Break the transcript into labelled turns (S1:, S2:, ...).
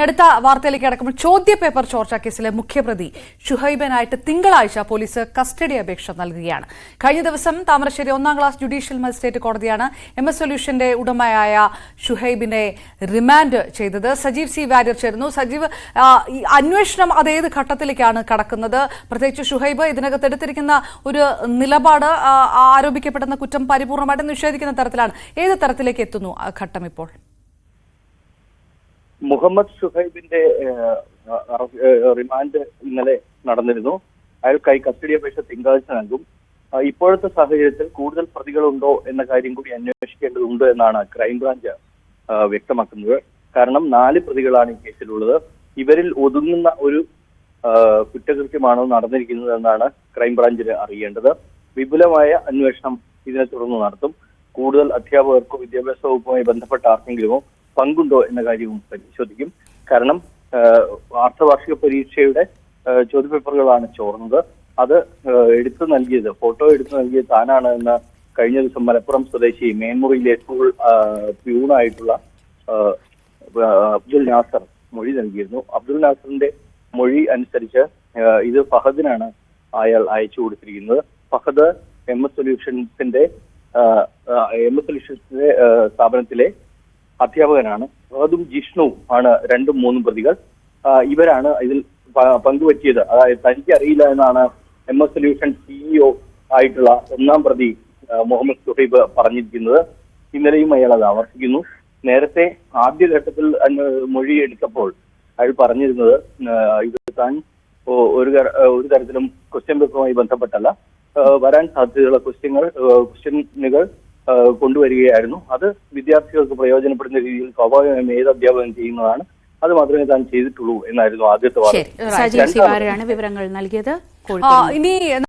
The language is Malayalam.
S1: അടുത്ത വാർത്തയിലേക്ക് കടക്കുമ്പോൾ ചോദ്യപേപ്പർ ചോർച്ചാ കേസിലെ മുഖ്യപ്രതി ഷുഹൈബിനായിട്ട് തിങ്കളാഴ്ച പോലീസ് കസ്റ്റഡി അപേക്ഷ നൽകുകയാണ്. കഴിഞ്ഞ ദിവസം താമരശ്ശേരി 1ാം ക്ലാസ് ജുഡീഷ്യൽ മജിസ്ട്രേറ്റ് കോടതിയാണ് MS സൊല്യൂഷന്റെ ഉടമയായ ഷുഹൈബിനെ റിമാൻഡ് ചെയ്തത്. സജീവ് സി വാര്യർ ചേരുന്നു. സജീവ്, ഈ അന്വേഷണം അതേത് ഘട്ടത്തിലേക്കാണ് കടക്കുന്നത്? പ്രത്യേകിച്ച് ഷുഹൈബ് ഇതിനകത്ത് എടുത്തിരിക്കുന്ന ഒരു നിലപാട് ആരോപിക്കപ്പെടുന്ന കുറ്റം പരിപൂർണമായിട്ട് നിഷേധിക്കുന്ന തരത്തിലാണ്. ഏത് തരത്തിലേക്ക് എത്തുന്നു ഘട്ടം ഇപ്പോൾ?
S2: മുഹമ്മദ് ഷുഹൈബിന്റെ റിമാൻഡ് ഇന്നലെ നടന്നിരുന്നു. അയാൾക്കായി കസ്റ്റഡി അപേക്ഷ തിങ്കളാഴ്ച നൽകും. ഇപ്പോഴത്തെ സാഹചര്യത്തിൽ കൂടുതൽ പ്രതികളുണ്ടോ എന്ന കാര്യം കൂടി അന്വേഷിക്കേണ്ടതുണ്ട് എന്നാണ് ക്രൈംബ്രാഞ്ച് വ്യക്തമാക്കുന്നത്. കാരണം 4 പ്രതികളാണ് ഈ കേസിലുള്ളത്. ഇവരിൽ ഒതുങ്ങുന്ന ഒരു കുറ്റകൃത്യമാണോ നടന്നിരിക്കുന്നത് എന്നാണ് ക്രൈംബ്രാഞ്ചിന് അറിയേണ്ടത്. വിപുലമായ അന്വേഷണം ഇതിനെ തുടർന്ന് നടത്തും. കൂടുതൽ അധ്യാപകർക്കോ വിദ്യാഭ്യാസ വകുപ്പുമായി ബന്ധപ്പെട്ട ആർക്കെങ്കിലുമോ പങ്കുണ്ടോ എന്ന കാര്യവും പരിശോധിക്കും. കാരണം അർദ്ധവാർഷിക പരീക്ഷയുടെ ചോദ്യപേപ്പറുകളാണ് ചോർന്നത്. അത് ഫോട്ടോ എടുത്തു നൽകിയത് താനാണ് എന്ന് കഴിഞ്ഞ ദിവസം മലപ്പുറം സ്വദേശി മേൻമുറിയിലെ സ്കൂൾ പ്യൂണായിട്ടുള്ള അബ്ദുൽ നാസർ മൊഴി നൽകിയിരുന്നു. അബ്ദുൽ നാസറിന്റെ മൊഴി അനുസരിച്ച് ഇത് ഫഹദിനാണ് അയാൾ അയച്ചു കൊടുത്തിരിക്കുന്നത്. ഫഹദ് MS സൊല്യൂഷൻസിന്റെ സ്ഥാപനത്തിലെ അധ്യാപകനാണ്. ഫഹദും ജിഷ്ണുവും ആണ് 2ഉം 3ഉം പ്രതികൾ. ഇവരാണ് ഇതിൽ പങ്കുപറ്റിയത്. അതായത് തനിക്ക് അറിയില്ല എന്നാണ് MS സൊല്യൂഷൻ CEO ആയിട്ടുള്ള 1ാം പ്രതി മുഹമ്മദ് ഷുഹൈബ് പറഞ്ഞിരിക്കുന്നത്. ഇന്നലെയും അയാൾ അത് ആവർത്തിക്കുന്നു. നേരത്തെ ആദ്യഘട്ടത്തിൽ മൊഴി എടുത്തപ്പോൾ അയാൾ പറഞ്ഞിരുന്നത് ഇത് താൻ ഒരു തരത്തിലും ക്വസ്റ്റ്യൻ പേപ്പറുമായി ബന്ധപ്പെട്ടല്ല, വരാൻ സാധ്യതയുള്ള ക്വസ്റ്റ്യനുകൾ കൊണ്ടുവരികയായിരുന്നു. അത് വിദ്യാർത്ഥികൾക്ക് പ്രയോജനപ്പെടുന്ന രീതിയിൽ സ്വാഭാവികമായും ഏത് അധ്യാപകൻ ചെയ്യുന്നതാണ്. അത് മാത്രമേ താൻ ചെയ്തിട്ടുള്ളൂ എന്നായിരുന്നു ആദ്യത്തെ വാദം.
S3: സജീവ് സി വാര്യരാണ് വിവരങ്ങൾ നൽകിയത്.
S1: ഇനി